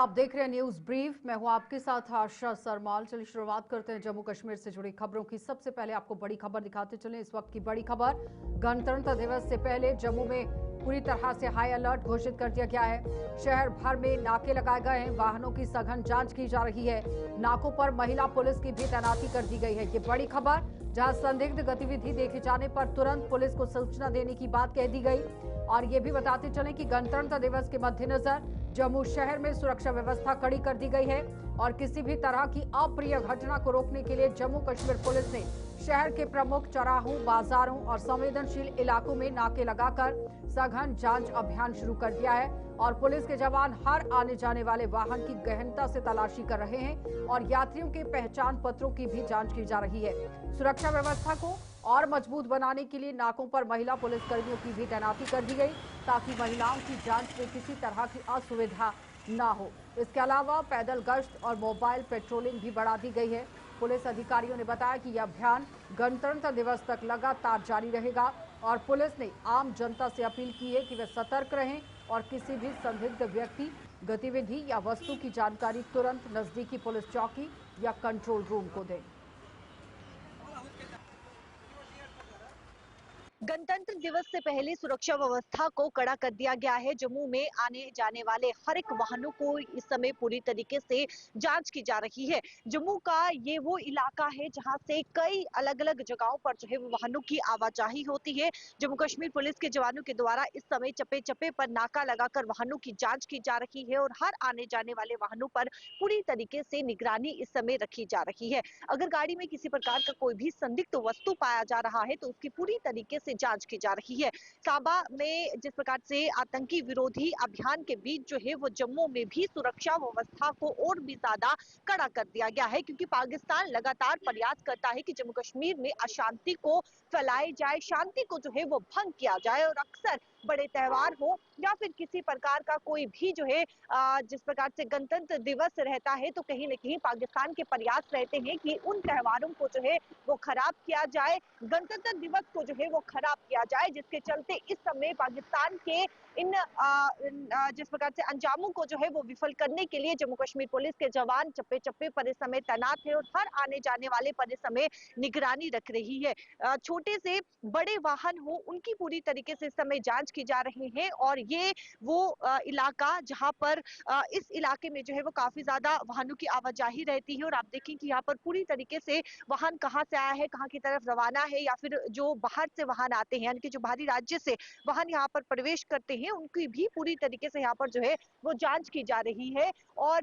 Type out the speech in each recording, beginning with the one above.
आप देख रहे हैं न्यूज ब्रीफ। मैं हूं आपके साथ आशा सरमाल। चलिए शुरुआत करते हैं जम्मू कश्मीर से जुड़ी खबरों की। सबसे पहले आपको बड़ी खबर दिखाते चलें। इस वक्त की बड़ी खबर, गणतंत्र दिवस से पहले जम्मू में पूरी तरह से हाई अलर्ट घोषित कर दिया गया है। शहर भर में नाके लगाए गए हैं, वाहनों की सघन जांच की जा रही है। नाकों पर महिला पुलिस की भी तैनाती कर दी गई है। ये बड़ी खबर, जहां संदिग्ध गतिविधि देखे जाने पर तुरंत पुलिस को सूचना देने की बात कह दी गई। और ये भी बताते चलें कि गणतंत्र दिवस के मद्देनजर जम्मू शहर में सुरक्षा व्यवस्था कड़ी कर दी गई है और किसी भी तरह की अप्रिय घटना को रोकने के लिए जम्मू कश्मीर पुलिस ने शहर के प्रमुख चौराहों, बाजारों और संवेदनशील इलाकों में नाके लगाकर सघन जांच अभियान शुरू कर दिया है। और पुलिस के जवान हर आने जाने वाले वाहन की गहनता से तलाशी कर रहे हैं और यात्रियों के पहचान पत्रों की भी जांच की जा रही है। सुरक्षा व्यवस्था को और मजबूत बनाने के लिए नाकों पर महिला पुलिसकर्मियों की भी तैनाती कर दी गई, ताकि महिलाओं की जांच में किसी तरह की असुविधा ना हो। इसके अलावा पैदल गश्त और मोबाइल पेट्रोलिंग भी बढ़ा दी गई है। पुलिस अधिकारियों ने बताया कि यह अभियान गणतंत्र दिवस तक लगातार जारी रहेगा और पुलिस ने आम जनता से अपील की है कि वे सतर्क रहें और किसी भी संदिग्ध व्यक्ति, गतिविधि या वस्तु की जानकारी तुरंत नजदीकी पुलिस चौकी या कंट्रोल रूम को दें। गणतंत्र दिवस से पहले सुरक्षा व्यवस्था को कड़ा कर दिया गया है। जम्मू में आने जाने वाले हर एक वाहनों को इस समय पूरी तरीके से जांच की जा रही है। जम्मू का ये वो इलाका है जहां से कई अलग अलग जगहों पर जो है वो वाहनों की आवाजाही होती है। जम्मू कश्मीर पुलिस के जवानों के द्वारा इस समय चप्पे चप्पे पर नाका लगाकर वाहनों की जांच की जा रही है और हर आने जाने वाले वाहनों पर पूरी तरीके से निगरानी इस समय रखी जा रही है। अगर गाड़ी में किसी प्रकार का कोई भी संदिग्ध वस्तु पाया जा रहा है तो उसकी पूरी तरीके से जांच की जा रही है। साबा में जिस प्रकार से आतंकी विरोधी अभियान के बीच जो है वो जम्मू में भी सुरक्षा व्यवस्था को और भी ज्यादा कड़ा कर दिया गया है, क्योंकि पाकिस्तान लगातार प्रयास करता है कि जम्मू कश्मीर में अशांति को फैलाई जाए, शांति को जो है वो भंग किया जाए। और अक्सर बड़े त्योहार हो या फिर किसी प्रकार का कोई भी जो है जिस प्रकार से गणतंत्र दिवस रहता है तो कहीं ना कहीं पाकिस्तान के प्रयास रहते हैं कि उन त्योहारों को जो है वो खराब किया जाए, गणतंत्र दिवस को जो है वो खराब किया जाए, जिसके चलते इस समय पाकिस्तान के इन जिस प्रकार से अंजामों को जो है वो विफल करने के लिए जम्मू कश्मीर पुलिस के जवान चप्पे चप्पे पर इस समय तैनात है और हर आने जाने वाले पर इस समय निगरानी रख रही है। छोटे से बड़े वाहन हो उनकी पूरी तरीके से इस समय जांच की जा रही है। और ये वो इलाका जहां पर इस इलाके में जो है वो काफी ज्यादा वाहनों की आवाजाही रहती है और आप देखें कि यहाँ पर पूरी तरीके से वाहन कहाँ से आया है, कहाँ की तरफ रवाना है, या फिर जो बाहर से वाहन आते हैं यानी कि जो बाहरी राज्य से वाहन यहाँ पर प्रवेश करते हैं उनकी भी पूरी तरीके से यहाँ पर जो है वो जांच की जा रही है। और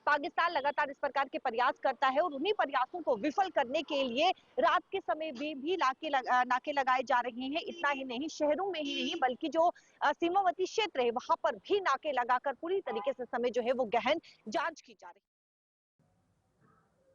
पाकिस्तान लगातार इस प्रकार के प्रयास करता है और उन्हीं प्रयासों को विफल करने के लिए रात के समय भी नाके लगाए जा रहे हैं। इतना ही नहीं, शहरों में ही नहीं बल्कि जो सीमावर्ती क्षेत्र है वहां पर भी नाके लगाकर पूरी तरीके से समय जो है वो गहन जांच की जा रही है।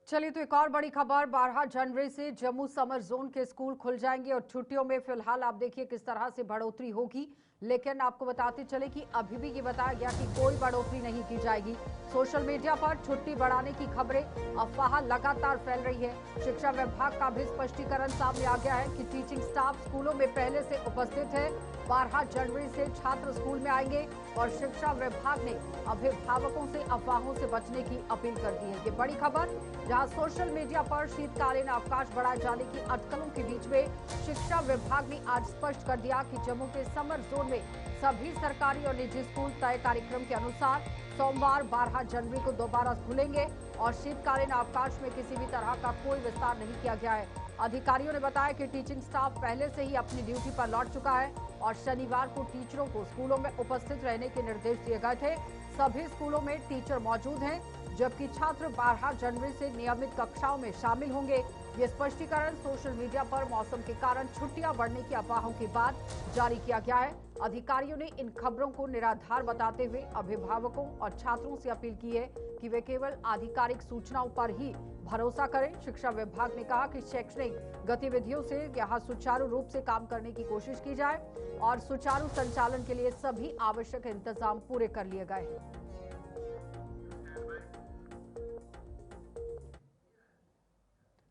चलिए तो एक और बड़ी खबर, 12 जनवरी से जम्मू समर जोन के स्कूल खुल जाएंगे और छुट्टियों में फिलहाल आप देखिए किस तरह से बढ़ोतरी होगी। लेकिन आपको बताते चले कि अभी भी ये बताया गया कि कोई बढ़ोतरी नहीं की जाएगी। सोशल मीडिया पर छुट्टी बढ़ाने की खबरें, अफवाह लगातार फैल रही है। शिक्षा विभाग का भी स्पष्टीकरण सामने आ गया है कि टीचिंग स्टाफ स्कूलों में पहले से उपस्थित है। 12 जनवरी से छात्र स्कूल में आएंगे और शिक्षा विभाग ने अभिभावकों से अफवाहों से बचने की अपील कर दी है। ये बड़ी खबर, जहां सोशल मीडिया पर शीतकालीन अवकाश बढ़ाए जाने की अटकलों के बीच में शिक्षा विभाग ने आज स्पष्ट कर दिया कि जम्मू के समर जोन में सभी सरकारी और निजी स्कूल तय कार्यक्रम के अनुसार सोमवार 12 जनवरी को दोबारा खुलेंगे और शीतकालीन अवकाश में किसी भी तरह का कोई विस्तार नहीं किया गया है। अधिकारियों ने बताया कि टीचिंग स्टाफ पहले से ही अपनी ड्यूटी पर लौट चुका है और शनिवार को टीचरों को स्कूलों में उपस्थित रहने के निर्देश दिए गए थे। सभी स्कूलों में टीचर मौजूद हैं, जबकि छात्र 12 जनवरी से नियमित कक्षाओं में शामिल होंगे। ये स्पष्टीकरण सोशल मीडिया पर मौसम के कारण छुट्टियां बढ़ने की अफवाहों के बाद जारी किया गया है। अधिकारियों ने इन खबरों को निराधार बताते हुए अभिभावकों और छात्रों से अपील की है कि वे केवल आधिकारिक सूचनाओं पर ही भरोसा करें। शिक्षा विभाग ने कहा कि शैक्षणिक गतिविधियों से यहां सुचारू रूप से काम करने की कोशिश की जाए और सुचारू संचालन के लिए सभी आवश्यक इंतजाम पूरे कर लिए गए हैं।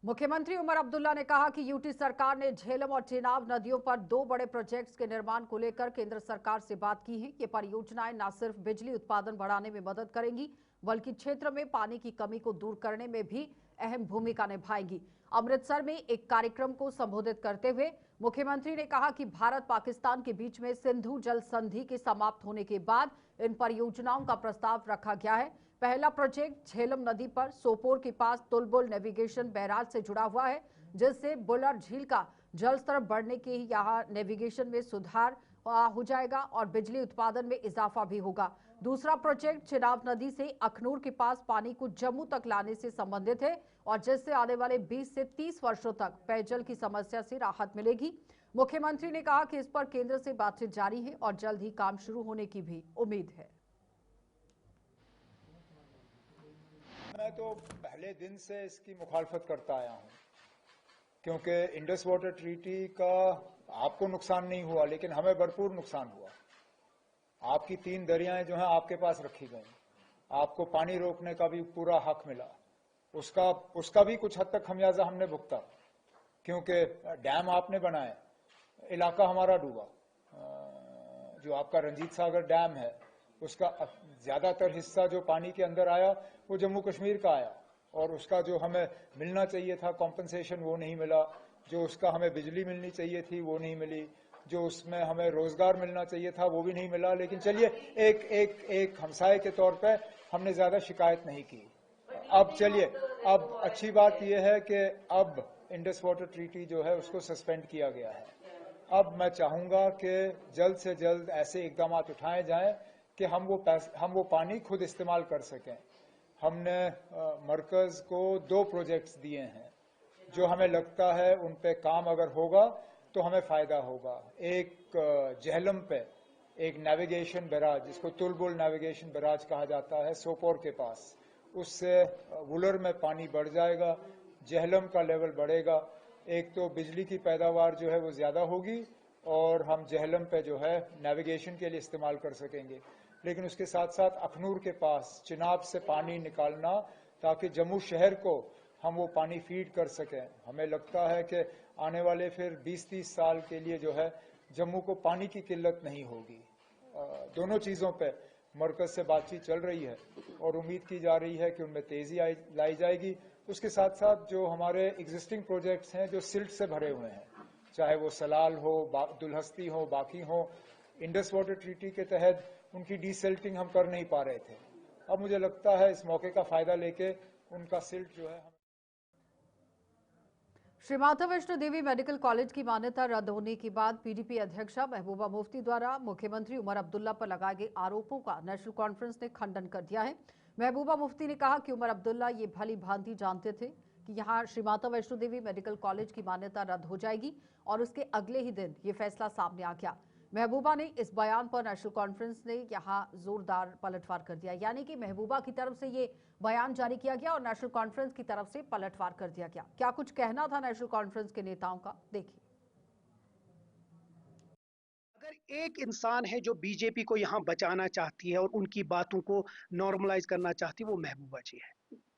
मुख्यमंत्री उमर अब्दुल्ला ने कहा कि यूटी सरकार ने झेलम और चेनाब नदियों पर 2 बड़े प्रोजेक्ट्स के निर्माण को लेकर केंद्र सरकार से बात की है। ये परियोजनाएं न सिर्फ बिजली उत्पादन बढ़ाने में मदद करेंगी, बल्कि क्षेत्र में पानी की कमी को दूर करने में भी अहम भूमिका निभाएंगी। अमृतसर में एक कार्यक्रम को संबोधित करते हुए मुख्यमंत्री ने कहा कि भारत पाकिस्तान के बीच में सिंधु जल संधि के समाप्त होने के बाद इन परियोजनाओं का प्रस्ताव रखा गया है। पहला प्रोजेक्ट झेलम नदी पर सोपोर के पास तुलबुल नेविगेशन बैराज से जुड़ा हुआ है, जिससे बुलर झील का जलस्तर बढ़ने के यहाँ नेविगेशन में सुधार हो जाएगा और बिजली उत्पादन में इजाफा भी होगा। दूसरा प्रोजेक्ट चिनाब नदी से अखनूर के पास पानी को जम्मू तक लाने से संबंधित है और जिससे आने वाले 20 से 30 वर्षों तक पेयजल की समस्या से राहत मिलेगी। मुख्यमंत्री ने कहा कि इस पर केंद्र से बातचीत जारी है और जल्द ही काम शुरू होने की भी उम्मीद है। मैं तो पहले दिन से इसकी मुखालफत करता आया हूं, क्योंकि इंडस वाटर ट्रीटी का आपको नुकसान नहीं हुआ, लेकिन हमें भरपूर नुकसान हुआ। आपकी 3 दरियाएं जो हैं आपके पास रखी गई, आपको पानी रोकने का भी पूरा हक मिला, उसका भी कुछ हद तक खमियाजा हमने भुगता, क्योंकि डैम आपने बनाए, इलाका हमारा डूबा। जो आपका रंजीत सागर डैम है, उसका ज्यादातर हिस्सा जो पानी के अंदर आया वो जम्मू कश्मीर का आया, और उसका जो हमें मिलना चाहिए था कॉम्पनसेशन वो नहीं मिला, जो उसका हमें बिजली मिलनी चाहिए थी वो नहीं मिली, जो उसमें हमें रोजगार मिलना चाहिए था वो भी नहीं मिला। लेकिन चलिए एक हमसाये के तौर पे हमने ज्यादा शिकायत नहीं की। अब चलिए, अब अच्छी बात यह है कि अब इंडस वाटर ट्रीटी जो है उसको सस्पेंड किया गया है। अब मैं चाहूंगा कि जल्द से जल्द ऐसे इकदाम उठाए जाएं कि हम वो पानी खुद इस्तेमाल कर सकें। हमने मरकज को 2 प्रोजेक्ट्स दिए हैं जो हमें लगता है उन पे काम अगर होगा तो हमें फायदा होगा। एक जहलम पे एक नेविगेशन बैराज, जिसको तुलबुल नेविगेशन बैराज कहा जाता है, सोपोर के पास, उससे वुलर में पानी बढ़ जाएगा, जहलम का लेवल बढ़ेगा। एक तो बिजली की पैदावार जो है वो ज्यादा होगी और हम जहलम पे जो है नेविगेशन के लिए इस्तेमाल कर सकेंगे। लेकिन उसके साथ साथ अखनूर के पास चिनाब से पानी निकालना, ताकि जम्मू शहर को हम वो पानी फीड कर सकें। हमें लगता है कि आने वाले फिर 20-30 साल के लिए जो है जम्मू को पानी की किल्लत नहीं होगी। दोनों चीज़ों पे मरकज से बातचीत चल रही है और उम्मीद की जा रही है कि उनमें तेजी लाई जाएगी। उसके साथ साथ जो हमारे एग्जिस्टिंग प्रोजेक्ट्स हैं जो सिल्ट से भरे हुए हैं, चाहे वो सलाल हो, दुलहस्ती हो, बाकी हो, इंडस वाटर ट्रीटी के तहत उनकी डीसिल्टिंग हम कर नहीं पा रहे थे। अब मुझे लगता है इस मौके का फायदा लेके उनका सिल्ट जो है। श्री माता वैष्णो देवी मेडिकल कॉलेज की मान्यता रद्द होने के बाद पीडीपी अध्यक्षा महबूबा मुफ्ती द्वारा मुख्यमंत्री उमर अब्दुल्ला पर लगाए गए आरोपों का नेशनल कॉन्फ्रेंस ने खंडन कर दिया है। महबूबा मुफ्ती ने कहा कि उमर अब्दुल्ला ये भली भांति जानते थे कि यहाँ श्री माता वैष्णो देवी मेडिकल कॉलेज की मान्यता रद्द हो जाएगी और उसके अगले ही दिन ये फैसला सामने आ गया। महबूबा ने इस बयान पर नेशनल कॉन्फ्रेंस ने यहाँ जोरदार पलटवार कर दिया, यानी कि महबूबा की तरफ से ये बयान जारी किया गया और नेशनल कॉन्फ्रेंस की तरफ से पलटवार कर दिया गया। क्या कुछ कहना था नेशनल कॉन्फ्रेंस के नेताओं का, देखिए। अगर एक इंसान है जो बीजेपी को यहाँ बचाना चाहती है और उनकी बातों को नॉर्मलाइज करना चाहती है, वो महबूबा जी है।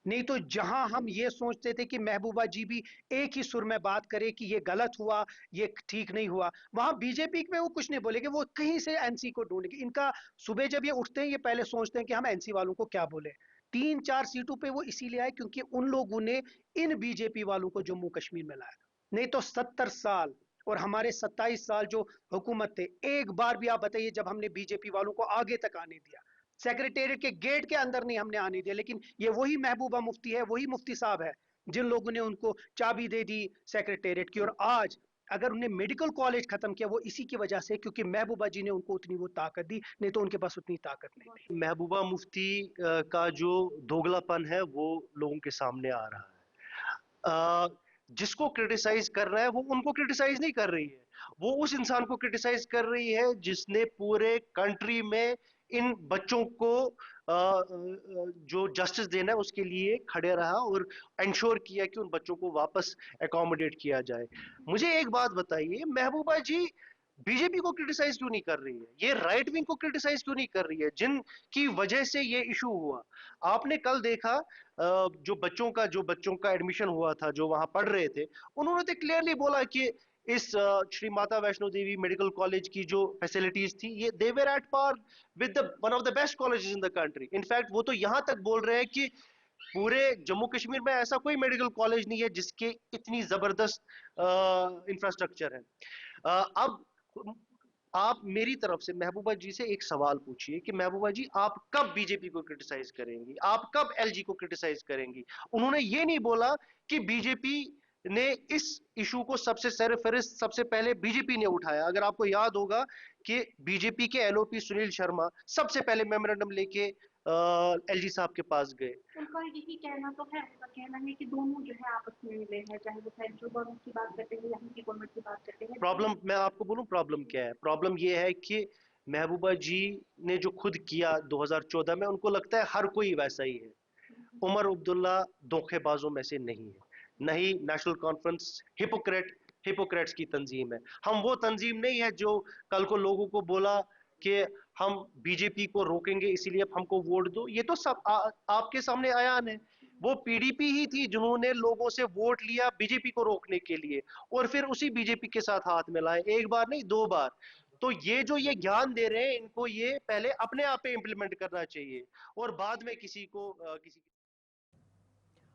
नहीं तो जहां हम ये सोचते थे कि महबूबा जी भी एक ही सुर में बात करे कि ये गलत हुआ, ये ठीक नहीं हुआ, वहां बीजेपी में वो कुछ नहीं बोलेंगे, वो कहीं से एनसी को ढूंढेंगे। इनका सुबह जब ये उठते हैं ये पहले सोचते हैं कि हम एनसी वालों को क्या बोले। 3-4 सीटों पे वो इसीलिए आए क्योंकि उन लोगों ने इन बीजेपी वालों को जम्मू कश्मीर में लाया। नहीं तो 70 साल और हमारे 27 साल जो हुकूमत थे, एक बार भी आप बताइए जब हमने बीजेपी वालों को आगे तक आने दिया। सेक्रेटेरिएट के गेट के अंदर नहीं हमने आने दिया। लेकिन ये वही महबूबा मुफ्ती है, वही मुफ्ती साहब है जिन लोगों ने उनको चाबी दे दी सेक्रेटेरिएट की। और आज अगर उन्हें मेडिकल कॉलेज खत्म किया वो इसी की वजह से, क्योंकि महबूबा जी ने उनको उतनी वो ताकत दी, नहीं तो उनके पास उतनी ताकत नहीं थी। महबूबा मुफ्ती का जो दोगलापन है वो लोगों के सामने आ रहा है। जिसको क्रिटिसाइज कर रहा है वो उनको क्रिटिसाइज नहीं कर रही है, वो उस इंसान को क्रिटिसाइज कर रही है जिसने पूरे कंट्री में इन बच्चों को जो जस्टिस देना है उसके लिए खड़े रहा और इंश्योर किया कि उन बच्चों को वापस एकोमोडेट किया जाए। मुझे एक बात बताइए, महबूबा जी बीजेपी को क्रिटिसाइज क्यों नहीं कर रही है, ये राइट विंग को क्रिटिसाइज क्यों नहीं कर रही है, जिनकी वजह से ये इशू हुआ। आपने कल देखा जो बच्चों का एडमिशन हुआ था, जो वहां पढ़ रहे थे, उन्होंने तो क्लियरली बोला कि इस श्री माता वैष्णो देवी मेडिकल कॉलेज की जो फैसिलिटीज थी, ये they were at par with the one of the best colleges in the country. In fact वो तो यहां तक बोल रहे हैं कि पूरे जम्मू कश्मीर में ऐसा कोई मेडिकल कॉलेज नहीं है जिसके इतनी जबरदस्त इंफ्रास्ट्रक्चर है। अब आप मेरी तरफ से महबूबा जी से एक सवाल पूछिए कि महबूबा जी, आप कब बीजेपी को क्रिटिसाइज करेंगी, आप कब एलजी को क्रिटिसाइज करेंगी। उन्होंने ये नहीं बोला कि बीजेपी ने इस इशू को सबसे सरफहरिस्त सबसे पहले बीजेपी ने उठाया। अगर आपको याद होगा कि बीजेपी के एलओपी सुनील शर्मा सबसे पहले मेमोरेंडम लेके एलजी साहब के पास गए। उनका यही कहना तो है, उनका कहना है कि दोनों जो है आपस में मिले हैं, चाहे वो सेंट्रल गवर्नमेंट की बात करते हैं या उनकी गवर्नमेंट की बात करते हैं। प्रॉब्लम मैं आपको बोलूं प्रॉब्लम क्या है, प्रॉब्लम ये है कि महबूबा जी ने जो खुद किया 2014 में, उनको लगता है हर कोई वैसा ही है। उमर अब्दुल्ला धोखेबाजों में से नहीं है, नहीं नेशनल कॉन्फ्रेंस हिपोक्रेट्स की तंजीम है। हम वो तंजीम नहीं है जो कल को लोगों को बोला कि हम बीजेपी को रोकेंगे इसीलिए हमको वोट दो। ये तो सब आपके सामने आयान है। वो पीडीपी ही थी जिन्होंने लोगों से वोट लिया बीजेपी को रोकने के लिए, और फिर उसी बीजेपी के साथ हाथ मिलाए, एक बार नहीं 2 बार। तो ये जो ये ज्ञान दे रहे हैं, इनको ये पहले अपने आप पे इंप्लीमेंट करना चाहिए और बाद में किसी को किसी।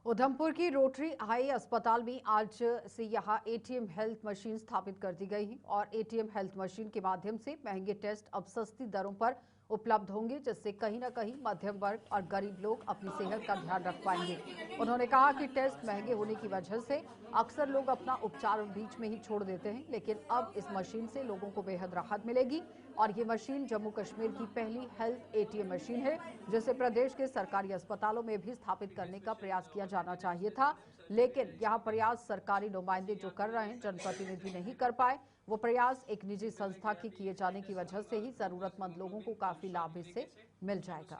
उधमपुर की रोटरी आई अस्पताल में आज से यहां एटीएम हेल्थ मशीन स्थापित कर दी गई है और एटीएम हेल्थ मशीन के माध्यम से महंगे टेस्ट अब सस्ती दरों पर उपलब्ध होंगे, जिससे कहीं ना कहीं मध्यम वर्ग और गरीब लोग अपनी सेहत का ध्यान रख पाएंगे। उन्होंने कहा कि टेस्ट महंगे होने की वजह से अक्सर लोग अपना उपचार बीच में ही छोड़ देते हैं, लेकिन अब इस मशीन से लोगों को बेहद राहत मिलेगी और ये मशीन जम्मू कश्मीर की पहली हेल्थ एटीएम मशीन है, जिसे प्रदेश के सरकारी अस्पतालों में भी स्थापित करने का प्रयास किया जाना चाहिए था, लेकिन यह प्रयास सरकारी नुमाइंदे जो कर रहे हैं, जनप्रतिनिधि नहीं कर पाए। वो प्रयास एक निजी संस्था के किए जाने की वजह से ही जरूरतमंद लोगों को काफी लाभ इससे मिल जाएगा।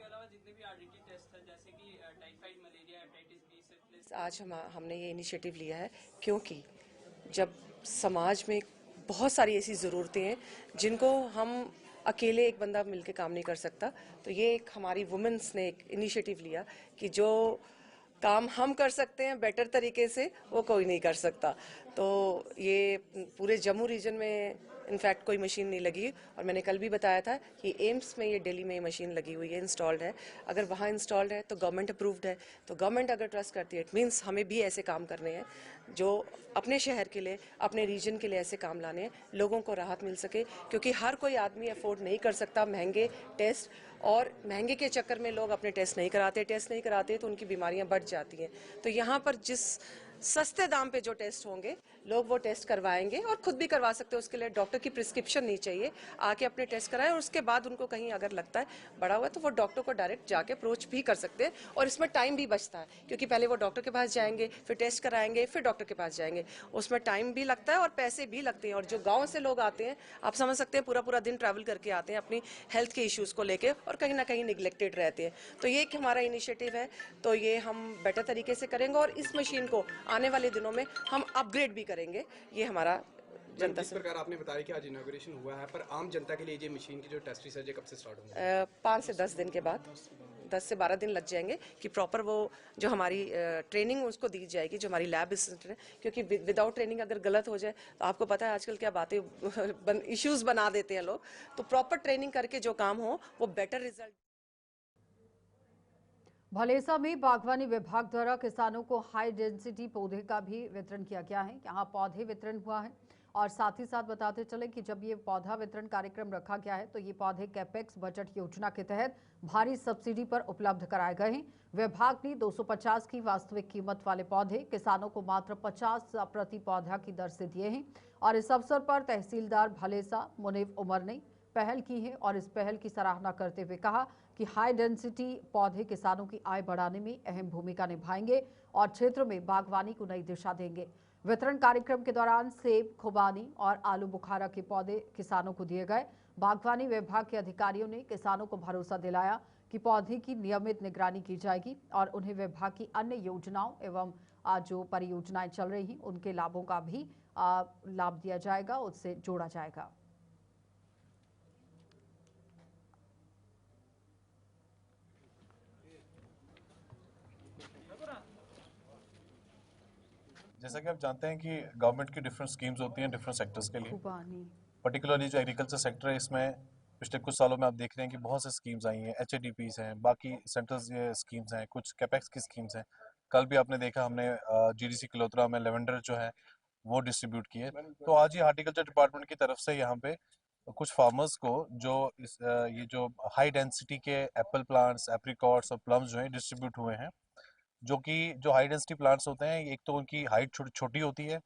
आज हमने ये इनिशिएटिव लिया है क्योंकि जब समाज में बहुत सारी ऐसी ज़रूरतें हैं जिनको हम अकेले एक बंदा मिलके काम नहीं कर सकता, तो ये एक हमारी वुमेन्स ने एक इनिशिएटिव लिया कि जो काम हम कर सकते हैं बेटर तरीके से, वो कोई नहीं कर सकता। तो ये पूरे जम्मू रीजन में इनफैक्ट कोई मशीन नहीं लगी, और मैंने कल भी बताया था कि एम्स में ये दिल्ली में ये मशीन लगी हुई है, इंस्टॉल्ड है। अगर वहाँ इंस्टॉल्ड है तो गवर्नमेंट अप्रूव्ड है, तो गवर्नमेंट अगर ट्रस्ट करती है, इट मीन्स हमें भी ऐसे काम करने हैं जो अपने शहर के लिए, अपने रीजन के लिए ऐसे काम लाने हैं, लोगों को राहत मिल सके, क्योंकि हर कोई आदमी अफोर्ड नहीं कर सकता महंगे टेस्ट, और महंगे के चक्कर में लोग अपने टेस्ट नहीं कराते तो उनकी बीमारियां बढ़ जाती हैं। तो यहाँ पर जिस सस्ते दाम पे जो टेस्ट होंगे, लोग वो टेस्ट करवाएंगे और खुद भी करवा सकते हैं। उसके लिए डॉक्टर की प्रिस्क्रिप्शन नहीं चाहिए, आके अपने टेस्ट कराएं और उसके बाद उनको कहीं अगर लगता है बड़ा हुआ तो वो डॉक्टर को डायरेक्ट जाके अप्रोच भी कर सकते हैं, और इसमें टाइम भी बचता है, क्योंकि पहले वो डॉक्टर के पास जाएंगे, फिर टेस्ट कराएंगे, फिर डॉक्टर के पास जाएंगे, उसमें टाइम भी लगता है और पैसे भी लगते हैं। और जो गाँव से लोग आते हैं, आप समझ सकते हैं, पूरा दिन ट्रैवल करके आते हैं अपनी हेल्थ के इश्यूज़ को लेके, और कहीं ना कहीं निगलेक्टेड रहते हैं। तो ये एक हमारा इनिशिएटिव है, तो ये हम बेटर तरीके से करेंगे और इस मशीन को आने वाले दिनों में हम अपग्रेड भी करेंगे। ये हमारा जनता जिस प्रकार आपने बताया कि आज इनॉग्रेशन हुआ है, पर आम जनता के लिए ये मशीन की जो टेस्ट रिसर्च कब से स्टार्ट होंगे? 5 से 10 दिन के बाद, 10 से 12 दिन लग जाएंगे कि प्रॉपर वो जो हमारी ट्रेनिंग उसको दी जाएगी, जो हमारी लैब असिस्टेंट है, क्योंकि विदाउट ट्रेनिंग अगर गलत हो जाए तो आपको पता है आजकल क्या बातें इश्यूज बना देते हैं लोग। तो प्रॉपर ट्रेनिंग करके जो काम हो वो बेटर रिजल्ट। भलेसा में बागवानी विभाग द्वारा किसानों को हाई डेंसिटी पौधे का भी वितरण किया गया है। यहाँ पौधे वितरण हुआ है और साथ ही साथ बताते चले कि जब ये पौधा वितरण कार्यक्रम रखा गया है तो ये पौधे कैपेक्स बजट योजना के तहत भारी सब्सिडी पर उपलब्ध कराए गए हैं। विभाग ने 250 की वास्तविक कीमत वाले पौधे किसानों को मात्र 50 प्रति पौधा की दर से दिए हैं। और इस अवसर पर तहसीलदार भलेसा मुनीफ उमर ने पहल की है और इस पहल की सराहना करते हुए कहा कि हाई डेंसिटी पौधे किसानों की आय बढ़ाने में अहम भूमिका निभाएंगे और क्षेत्र में बागवानी को नई दिशा देंगे। वितरण कार्यक्रम के दौरान सेब, खुबानी और आलू बुखारा के पौधे किसानों को दिए गए। बागवानी विभाग के अधिकारियों ने किसानों को भरोसा दिलाया कि पौधे की नियमित निगरानी की जाएगी और उन्हें विभाग की अन्य योजनाओं एवं जो परियोजनाएं चल रही हैं उनके लाभों का भी लाभ दिया जाएगा, उससे जोड़ा जाएगा। जैसा कि आप जानते हैं कि गवर्नमेंट की डिफरेंट स्कीम्स होती हैं डिफरेंट सेक्टर्स के लिए। पर्टिकुलरली जो एग्रीकल्चर सेक्टर है, इसमें पिछले कुछ सालों में आप देख रहे हैं कि बहुत से स्कीम्स आई हैं, HADPs हैं, बाकी सेंटर्स ये स्कीम्स हैं, कुछ कैपेक्स की स्कीम्स हैं। कल भी आपने देखा हमने GDC किलोत्रा में लेवेंडर जो है वो डिस्ट्रीब्यूट किए। तो आज ये हार्टिकल्चर डिपार्टमेंट की तरफ से यहाँ पे कुछ फार्मर्स को जो ये जो हाई डेंसिटी के एप्पल प्लांट्स, एप्रिकॉट्स और प्लम्स जो हैं डिस्ट्रीब्यूट हुए हैं। जो हाई डेंसिटी प्लांट्स होते हैं, एक तो उनकी हाइट छोटी होती है,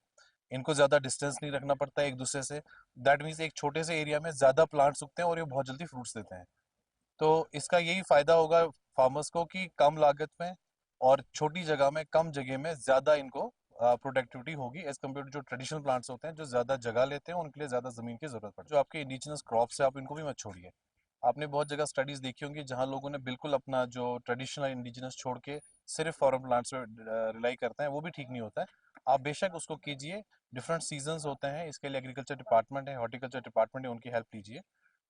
इनको ज़्यादा डिस्टेंस नहीं रखना पड़ता है एक दूसरे से। दैट मीन्स एक छोटे से एरिया में ज़्यादा प्लांट्स उगते हैं और ये बहुत जल्दी फ्रूट्स देते हैं। तो इसका यही फ़ायदा होगा फार्मर्स को कि कम लागत में और छोटी जगह में, कम जगह में ज़्यादा इनको प्रोडक्टिविटी होगी एज कम्पेयर टू जो ट्रेडिशनल प्लांट्स होते हैं जो ज़्यादा जगह लेते हैं, उनके लिए ज़्यादा ज़मीन की ज़रूरत पड़ती है। जो आपके इंडिजिनस क्रॉप्स है, आप इनको भी मत छोड़िए। आपने बहुत जगह स्टडीज़ देखी होंगी जहाँ लोगों ने बिल्कुल अपना जो ट्रेडिशनल इंडिजिनस छोड़ के सिर्फ फॉरेन प्लांट्स पे रिलाई करते हैं, वो भी ठीक नहीं होता है। आप बेशक उसको कीजिए, डिफरेंट सीजन्स होते हैं, इसके लिए एग्रीकल्चर डिपार्टमेंट है, हॉर्टिकल्चर डिपार्टमेंट है, उनकी हेल्प लीजिए।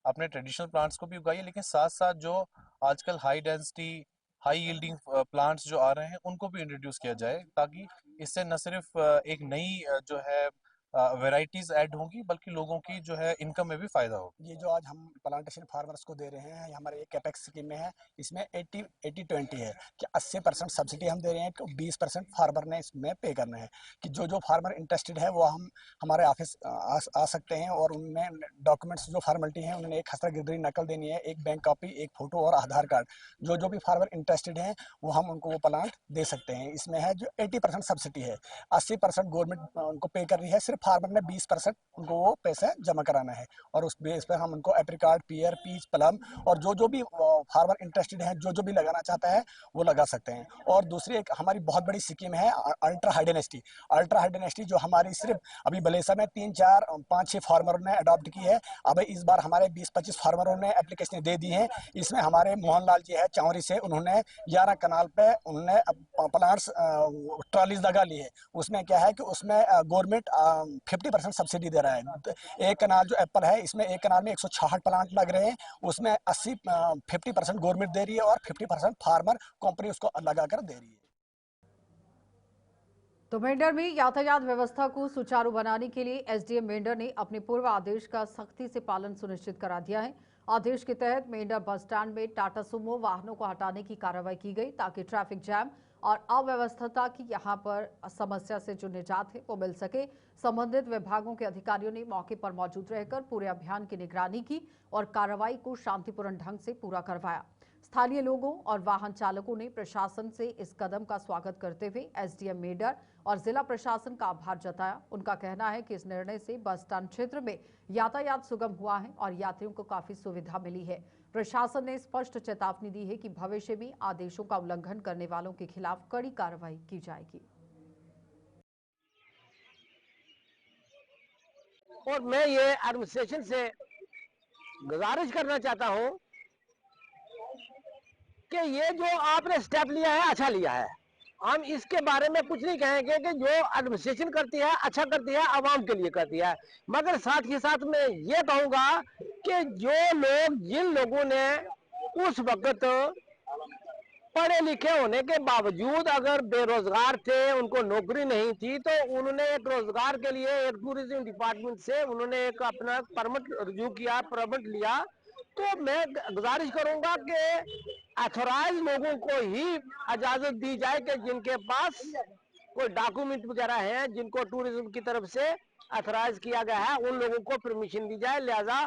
अपने ट्रेडिशनल प्लांट्स को भी उगाइए, लेकिन साथ साथ जो आजकल high density high yielding plants जो आ रहे हैं उनको भी इंट्रोड्यूस किया जाए, ताकि इससे न सिर्फ एक नई जो है वैरायटीज ऐड होंगी, बल्कि लोगों की जो है इनकम में भी फायदा होगा। ये जो आज हम प्लांटेशन फार्मर्स को दे रहे हैं, हमारे एक कैपेक्स स्कीम में है, इसमें 80-20 है कि 80% सब्सिडी हम दे रहे हैं, 20% फार्मर ने इसमें पे करना है। कि जो फार्मर इंटरेस्टेड है वो हम हमारे ऑफिस आ सकते हैं और उनमें डॉक्यूमेंट्स जो फॉर्मेलिटी हैं, उन्होंने एक हस्ताक्षर नकल देनी है, एक बैंक कॉपी, एक फोटो और आधार कार्ड। जो भी फार्मर इंटरेस्टेड हैं वो हम उनको वो प्लांट दे सकते हैं। इसमें है जो 80% सब्सिडी है, 80% गवर्नमेंट उनको पे कर रही है, सिर्फ फार्मर ने 20% उनको वो पैसा जमा कराना है और उस बेस पर हम उनको एप्रिकॉट, पियर, पीच, प्लम और जो भी फार्मर इंटरेस्टेड है, जो भी लगाना चाहता है वो लगा सकते हैं। और दूसरी एक हमारी बहुत बड़ी स्कीम है ultra high density. Ultra high density जो हमारी सिर्फ अभी बलेसा में 3, 4, 5, 6 फार्मरों ने अडॉप्ट की है। अब इस बार हमारे 20-25 फार्मरों ने एप्लीकेशन दे दी है। इसमें हमारे मोहन लाल जी है चौरी से, उन्होंने 11 कनाल पे उन्होंने प्लांट्स ट्रॉलीज लगा ली है। उसमें क्या है कि उसमें गवर्नमेंट 50% सब्सिडी दे रहा है। एक कनाल जो एप्पल है, इसमें एक कनाल में 166 प्लांट लग रहे हैं, उसमें 50% गवर्नमेंट दे रही है और 50% फार्मर कंपनी उसको लगाकर दे रही है। तो मेंढर में यातायात व्यवस्था को सुचारू बनाने के लिए SDM मेंढर ने अपने पूर्व आदेश का सख्ती से पालन सुनिश्चित करा दिया है। आदेश के तहत मेंढर बस स्टैंड में टाटा सुमो वाहनों को हटाने की कार्रवाई की गई, ताकि ट्रैफिक जैम और अव्यवस्था की यहां पर समस्या से जो निजात है वो मिल सके। संबंधित विभागों के अधिकारियों ने मौके पर मौजूद रहकर पूरे अभियान की निगरानी की और कार्रवाई को शांतिपूर्ण ढंग से पूरा करवाया। स्थानीय लोगों और वाहन चालकों ने प्रशासन से इस कदम का स्वागत करते हुए SDM मेंढर और जिला प्रशासन का आभार जताया। उनका कहना है कि इस निर्णय से बस स्टैंड क्षेत्र में यातायात सुगम हुआ है और यात्रियों को काफी सुविधा मिली है। प्रशासन ने स्पष्ट चेतावनी दी है कि भविष्य में आदेशों का उल्लंघन करने वालों के खिलाफ कड़ी कार्रवाई की जाएगी। और मैं ये एडमिनिस्ट्रेशन से गुजारिश करना चाहता हूं कि ये जो आपने स्टेप लिया है अच्छा लिया है। हम इसके बारे में कुछ नहीं कहेंगे कि जो एडमिनिस्ट्रेशन करती है अच्छा करती है, आवाम के लिए करती है, मगर साथ ही साथ मैं ये कहूंगा कि जिन लोगों ने उस वक्त पढ़े लिखे होने के बावजूद अगर बेरोजगार थे, उनको नौकरी नहीं थी, तो उन्होंने एक रोजगार के लिए एक टूरिज्म डिपार्टमेंट से उन्होंने एक अपना परमिट रिव्यू किया, परमिट लिया। तो मैं गुजारिश करूंगा कि अथोराइज लोगों को ही इजाजत दी जाए कि जिनके पास कोई डॉक्यूमेंट वगैरह है, जिनको टूरिज्म की तरफ से अथोराइज किया गया है, उन लोगों को परमिशन दी जाए। लिहाजा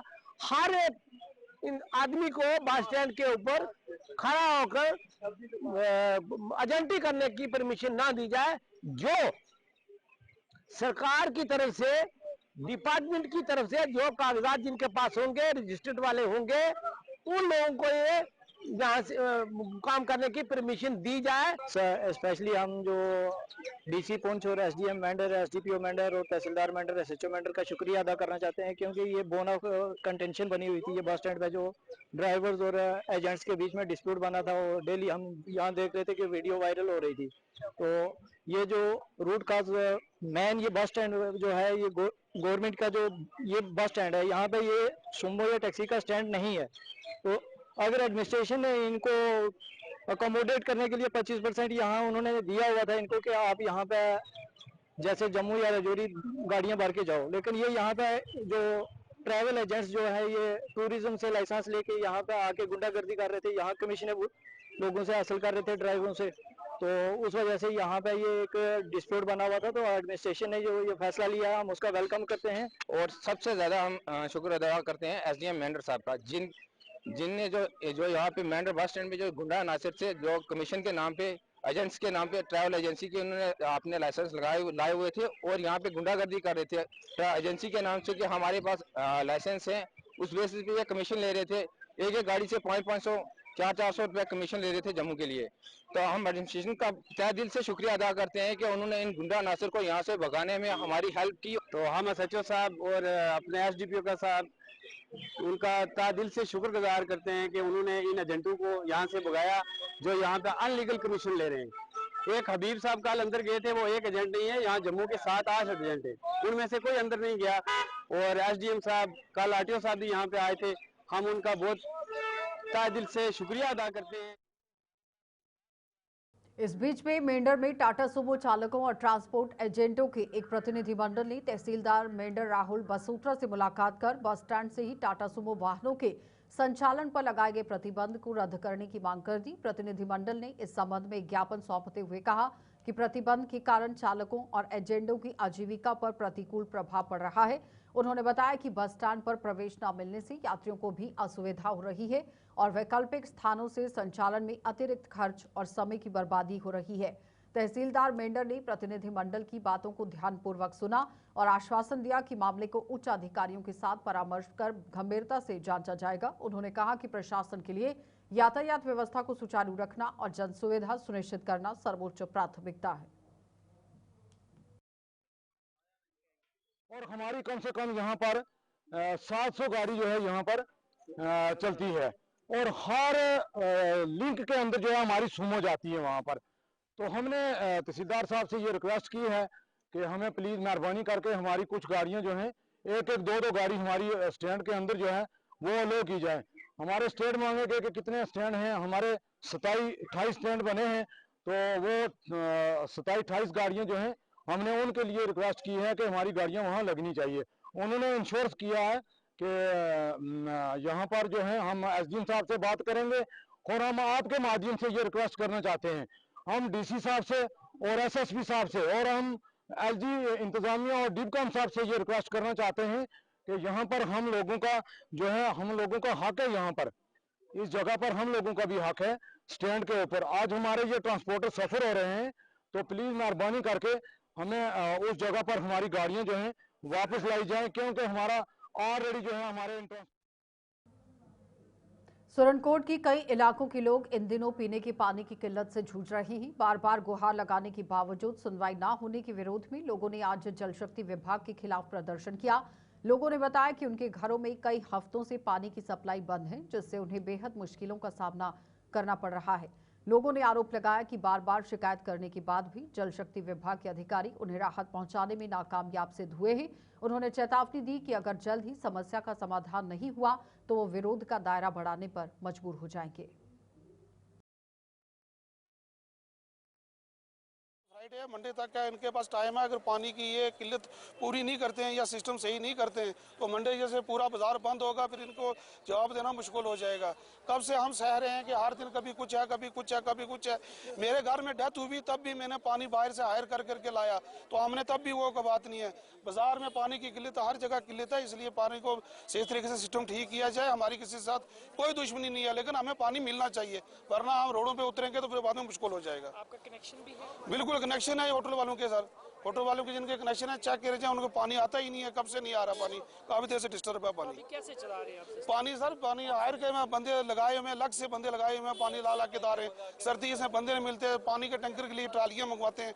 हर इन आदमी को बस स्टैंड के ऊपर खड़ा होकर एजेंटी करने की परमिशन ना दी जाए। जो सरकार की तरफ से, डिपार्टमेंट की तरफ से जो कागजात जिनके पास होंगे, रजिस्टर्ड वाले होंगे, उन लोगों को ये यहाँ से काम करने की परमिशन दी जाए। स्पेशली हम जो DC पुंछ और SDM मेंढर, SDPO मेंढर और तहसीलदार मेंढर, SHO मेंढर का शुक्रिया अदा करना चाहते हैं, क्योंकि ये बोन ऑफ कंटेंशन बनी हुई थी। ये बस स्टैंड पे जो ड्राइवर्स और एजेंट्स के बीच में डिस्प्यूट बना था, वो डेली हम यहाँ देख रहे थे कि वीडियो वायरल हो रही थी। तो ये जो रूट काज मेन ये बस स्टैंड जो है, ये गवर्नमेंट का जो ये बस स्टैंड है, यहाँ पे ये सुमो या टैक्सी का स्टैंड नहीं है। तो अगर एडमिनिस्ट्रेशन ने इनको अकोमोडेट करने के लिए 25% यहाँ उन्होंने दिया हुआ था इनको कि आप यहाँ पे जैसे जम्मू या राजौरी गाड़ियां भर के जाओ, लेकिन ये यहाँ पे जो ट्रैवल एजेंट्स जो है ये टूरिज्म से लाइसेंस लेके यहाँ पे आके गुंडागर्दी कर रहे थे, यहाँ कमीशनें लोगों से हासिल कर रहे थे, ड्राइवरों से। तो उस वजह से यहाँ पे ये एक डिस्प्यूट बना हुआ था, तो एडमिनिस्ट्रेशन ने जो ये फैसला लिया हम उसका वेलकम करते हैं। और सबसे ज़्यादा हम शुक्र अदा करते हैं एसडीएम मेंढर साहब का, जिनने जो यहाँ पे मेंढर बस स्टैंड में जो गुंडा अनासर से जो कमीशन के नाम पे, एजेंट्स के नाम पे, ट्रैवल एजेंसी के उन्होंने अपने लाइसेंस लाए हुए थे और यहाँ पे गुंडागर्दी कर रहे थे एजेंसी के नाम से कि हमारे पास लाइसेंस है, उस बेसिस पे ये कमीशन ले रहे थे। एक गाड़ी से 500-500, 400-400 रुपया कमीशन ले रहे थे जम्मू के लिए। तो हम एडमिनिस्ट्रेशन का तहे दिल से शुक्रिया अदा करते हैं कि उन्होंने इन गुंडा अनासर को यहाँ से भगाने में हमारी हेल्प की। तो हम एसएचओ साहब और अपने एसडीपीओ का साहब उनका तहे दिल से शुक्रगुजार करते हैं कि उन्होंने इन एजेंटों को यहाँ से भगाया जो यहाँ पे अनलीगल कमीशन ले रहे हैं। एक हबीब साहब कल अंदर गए थे, वो एक एजेंट नहीं है, यहाँ जम्मू के 7-8 एजेंट है, उनमें से कोई अंदर नहीं गया। और एसडीएम साहब, कल आरटीओ साहब भी यहाँ पे आए थे, हम उनका बहुत तहे दिल से शुक्रिया अदा करते हैं। इस बीच में मेंढर में टाटा सुमो चालकों और ट्रांसपोर्ट एजेंटों के एक प्रतिनिधिमंडल ने तहसीलदार मेंढर राहुल बसोत्रा से मुलाकात कर बस स्टैंड से ही टाटा सुमो वाहनों के संचालन पर लगाए गए प्रतिबंध को रद्द करने की मांग कर दी। प्रतिनिधिमंडल ने इस संबंध में ज्ञापन सौंपते हुए कहा कि प्रतिबंध के कारण चालकों और एजेंटों की आजीविका पर प्रतिकूल प्रभाव पड़ रहा है। उन्होंने बताया कि बस स्टैंड पर प्रवेश न मिलने से यात्रियों को भी असुविधा हो रही है और वैकल्पिक स्थानों से संचालन में अतिरिक्त खर्च और समय की बर्बादी हो रही है। तहसीलदार मेंढर ने प्रतिनिधिमंडल की बातों को ध्यानपूर्वक सुना और आश्वासन दिया कि मामले को उच्च अधिकारियों के साथ परामर्श कर गंभीरता से जांचा जाएगा। उन्होंने कहा कि प्रशासन के लिए यातायात व्यवस्था को सुचारू रखना और जन सुविधा सुनिश्चित करना सर्वोच्च प्राथमिकता है। और हमारी कम से कम यहाँ पर 700 गाड़ी जो है यहाँ पर चलती है और हर लिंक के अंदर जो है हमारी सुमो जाती है वहाँ पर। तो हमने तहसीलदार साहब से ये रिक्वेस्ट की है कि हमें प्लीज़ मेहरबानी करके हमारी कुछ गाड़ियाँ जो हैं, एक 2 गाड़ी हमारी स्टैंड के अंदर जो है वो अलो की जाए। हमारे स्टैंड मांगे कि कितने स्टैंड हैं, हमारे 27-28 स्टैंड बने हैं, तो वो 27-28 गाड़ियाँ जो हैं हमने उनके लिए रिक्वेस्ट की है कि हमारी गाड़ियाँ वहाँ लगनी चाहिए। उन्होंने इंश्योर किया है कि यहाँ पर जो है हम एसडीएम साहब से बात करेंगे और हम आपके माध्यम से ये रिक्वेस्ट करना चाहते हैं, हम डीसी साहब से और एसएसपी साहब से और हम एलजी इंतजामिया और डिबकॉम साहब से ये रिक्वेस्ट करना चाहते हैं कि यहाँ पर हम लोगों का जो है, हम लोगों का हक है, यहाँ पर इस जगह पर हम लोगों का भी हक है स्टैंड के ऊपर। आज हमारे ये ट्रांसपोर्टर सफर हो रहे हैं, तो प्लीज मेहरबानी करके हमें उस जगह पर हमारी गाड़ियां जो हैं वापस लाई जाएं, क्योंकि हमारा ऑलरेडी जो है हमारे सुरनकोट की कई इलाकों के लोग इन दिनों पीने के पानी की किल्लत से जूझ रहे हैं। बार बार गुहार लगाने के बावजूद सुनवाई न होने के विरोध में लोगों ने आज जल शक्ति विभाग के खिलाफ प्रदर्शन किया। लोगों ने बताया कि उनके घरों में कई हफ्तों से पानी की सप्लाई बंद है, जिससे उन्हें बेहद मुश्किलों का सामना करना पड़ रहा है। लोगों ने आरोप लगाया कि बार बार शिकायत करने के बाद भी जल शक्ति विभाग के अधिकारी उन्हें राहत पहुंचाने में नाकामयाब सिद्ध हुए हैं। उन्होंने चेतावनी दी कि अगर जल्द ही समस्या का समाधान नहीं हुआ तो वो विरोध का दायरा बढ़ाने पर मजबूर हो जाएंगे। मंडे तक का इनके पास टाइम है। अगर पानी की ये किल्लत पूरी नहीं करते हैं या सिस्टम सही नहीं करते हैं तो मंडे जैसे पूरा बाजार बंद होगा, फिर इनको जवाब देना मुश्किल हो जाएगा। कब से हम सह रहे हैं कि हर दिन कभी कुछ है, कभी कुछ है, कभी कुछ है। मेरे घर में डेथ हुई तब भी मैंने पानी बाहर से हायर कर करके लाया, तो हमने तब भी वो बात नहीं है। बाजार में पानी की किल्लत हर जगह किल्लत है, इसलिए पानी को सही तरीके से सिस्टम ठीक किया जाए। हमारी किसी के साथ कोई दुश्मनी नहीं है, लेकिन हमें पानी मिलना चाहिए, वरना हम रोडों पे उतरेंगे तो फिर बाद में मुश्किल हो जाएगा। आपका कनेक्शन भी है? बिल्कुल कनेक्शन है होटल वालों के साथ। होटल वालों के जिनके कनेक्शन है चेक करे जाए, उनको पानी आता ही नहीं है, कब से नहीं आ रहा पानी, काफी देर से डिस्टर्ब है पानी। कैसे चला रहे हैं आप? पानी सर पानी हायर के में बंदे लगाए हुए, अलग से बंदे लगाए हुए, पानी ला के दा रहे हैं। सर्दी से बंदे नहीं मिलते, पानी के टैंकर के लिए ट्रालियां मंगवाते हैं।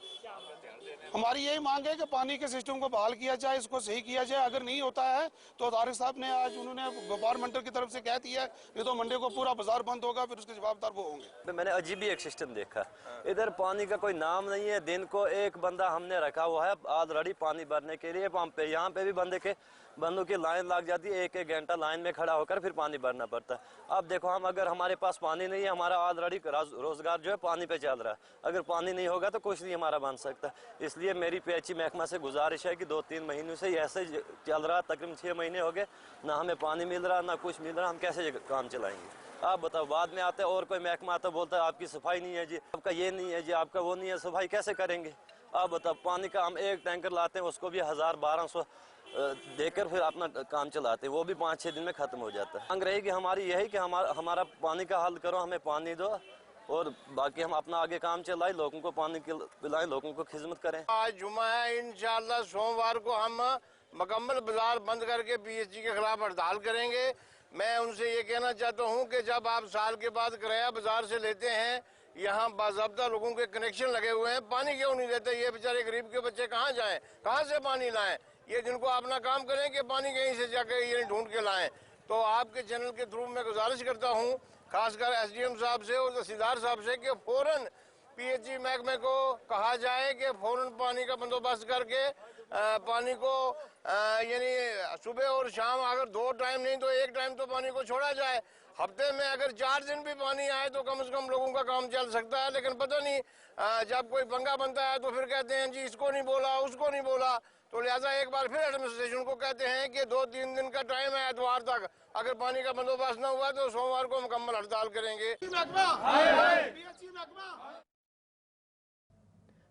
हमारी यही मांग है कि पानी के सिस्टम को बहाल किया जाए, इसको सही किया जाए। अगर नहीं होता है तो तारिक साहब ने आज उन्होंने व्यापार मंडल की तरफ से कह दिया है, नहीं तो मंडे को पूरा बाजार बंद होगा, फिर उसके जवाबदार वो होंगे। मैंने अजीब ही एक सिस्टम देखा, इधर पानी का कोई नाम नहीं है। दिन को एक बंदा हमने रखा हुआ है ऑलरेडी पानी भरने के लिए पंप पे, यहाँ पे भी बंदे के बंदों की लाइन लग जाती है, 1-1 घंटा लाइन में खड़ा होकर फिर पानी भरना पड़ता है। अब देखो हम अगर हमारे पास पानी नहीं है, हमारा ऑलरेडी रोजगार जो है पानी पे चल रहा है, अगर पानी नहीं होगा तो कुछ नहीं हमारा बन सकता। इसलिए मेरी PHE महकमा से गुजारिश है कि 2-3 महीनों से ऐसे चल रहा, तकरीबन 6 महीने हो गए, ना हमें पानी मिल रहा ना कुछ मिल रहा, हम कैसे काम चलाएंगे? आप बताओ। बाद में आते और कोई महकमा आता बोलता है आपकी सफाई नहीं है जी, आपका ये नहीं है जी, आपका वो नहीं है, सफाई कैसे करेंगे? आप बताओ। पानी का हम 1 टैंकर लाते हैं, उसको भी 1000-1200 देकर फिर अपना काम चलाते हैं, वो भी 5-6 दिन में खत्म हो जाता है। मांग रहेगी हमारी यही कि हमारा पानी का हल करो, हमें पानी दो और बाकी हम अपना आगे काम चलाएं, लोगों को पानी पिलाएं, लोगों को खिदमत करें। आज जुमा है, इंशाअल्लाह सोमवार को हम मुकम्मल बाजार बंद करके PHE के खिलाफ हड़ताल करेंगे। मैं उनसे ये कहना चाहता हूँ कि जब आप साल के बाद किराया बाजार से लेते हैं, यहाँ बाज़ाब्ता लोगों के कनेक्शन लगे हुए हैं, पानी क्यों नहीं देते? ये बेचारे गरीब के बच्चे कहाँ जाएं, कहाँ से पानी लाएं? ये जिनको अपना काम करें कि पानी कहीं से जाकर ये ढूंढ के लाएं। तो आपके चैनल के थ्रू मैं गुजारिश करता हूँ खासकर SDM साहब से और तहसीलदार साहब से कि फौरन PHE महकमे को कहा जाए कि फौरन पानी का बंदोबस्त करके पानी को यानी सुबह और शाम अगर 2 टाइम नहीं तो 1 टाइम तो पानी को छोड़ा जाए। हफ्ते में अगर 4 दिन भी पानी आए तो कम से कम लोगों का काम चल सकता है। लेकिन पता नहीं जब कोई पंगा बनता है तो फिर कहते हैं जी इसको नहीं बोला, उसको नहीं बोला। तो लिहाजा एक बार फिर एडमिनिस्ट्रेशन को कहते हैं कि 2-3 दिन का टाइम है एतवार तक, अगर पानी का बंदोबस्त न हुआ तो सोमवार को मुकम्मल हड़ताल करेंगे।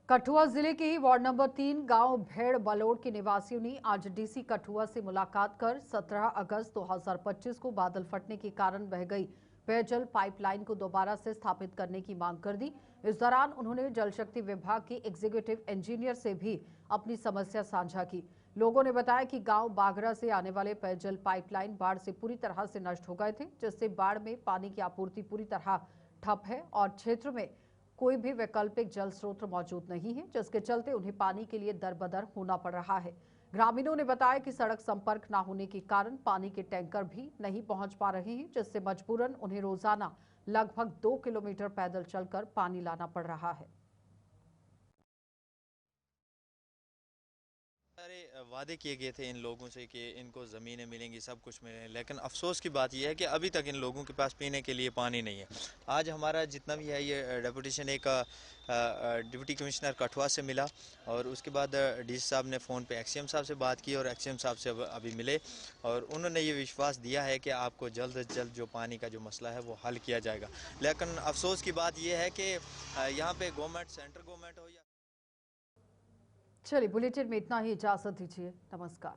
कठुआ जिले के ही वार्ड नंबर 3 गांव भेड़ बलोड़ के निवासियों ने आज DC कठुआ से मुलाकात कर 17 अगस्त 2025 को बादल फटने के कारण बह गई पेयजल पाइपलाइन को दोबारा से स्थापित करने की मांग कर दी। इस दौरान उन्होंने जल शक्ति विभाग के एग्जीक्यूटिव इंजीनियर से भी अपनी समस्या साझा की। लोगों ने बताया कि गांव बागरा से आने वाले पेयजल पाइपलाइन बाढ़ से पूरी तरह से नष्ट हो गए थे, जिससे बाढ़ में पानी की आपूर्ति पूरी तरह ठप है और क्षेत्र में कोई भी वैकल्पिक जल स्रोत मौजूद नहीं है, जिसके चलते उन्हें पानी के लिए दरबदर होना पड़ रहा है। ग्रामीणों ने बताया कि सड़क संपर्क न होने के कारण पानी के टैंकर भी नहीं पहुंच पा रहे हैं, जिससे मजबूरन उन्हें रोजाना लगभग 2 किलोमीटर पैदल चलकर पानी लाना पड़ रहा है। सारे वादे किए गए थे इन लोगों से कि इनको ज़मीनें मिलेंगी, सब कुछ मिलेंगे, लेकिन अफसोस की बात यह है कि अभी तक इन लोगों के पास पीने के लिए पानी नहीं है। आज हमारा जितना भी है ये डेपुटेशन एक डिप्टी कमिश्नर कठुआ से मिला और उसके बाद DC साहब ने फ़ोन पे XCM साहब से बात की और XCM साहब से अभी मिले और उन्होंने ये विश्वास दिया है कि आपको जल्द से जल्द जो पानी का जो मसला है वो हल किया जाएगा। लेकिन अफसोस की बात यह है कि यहाँ पे गवर्नमेंट, सेंट्रल गवर्नमेंट हो या चलिए बुलेटिन में इतना ही, इजाजत दीजिए, नमस्कार।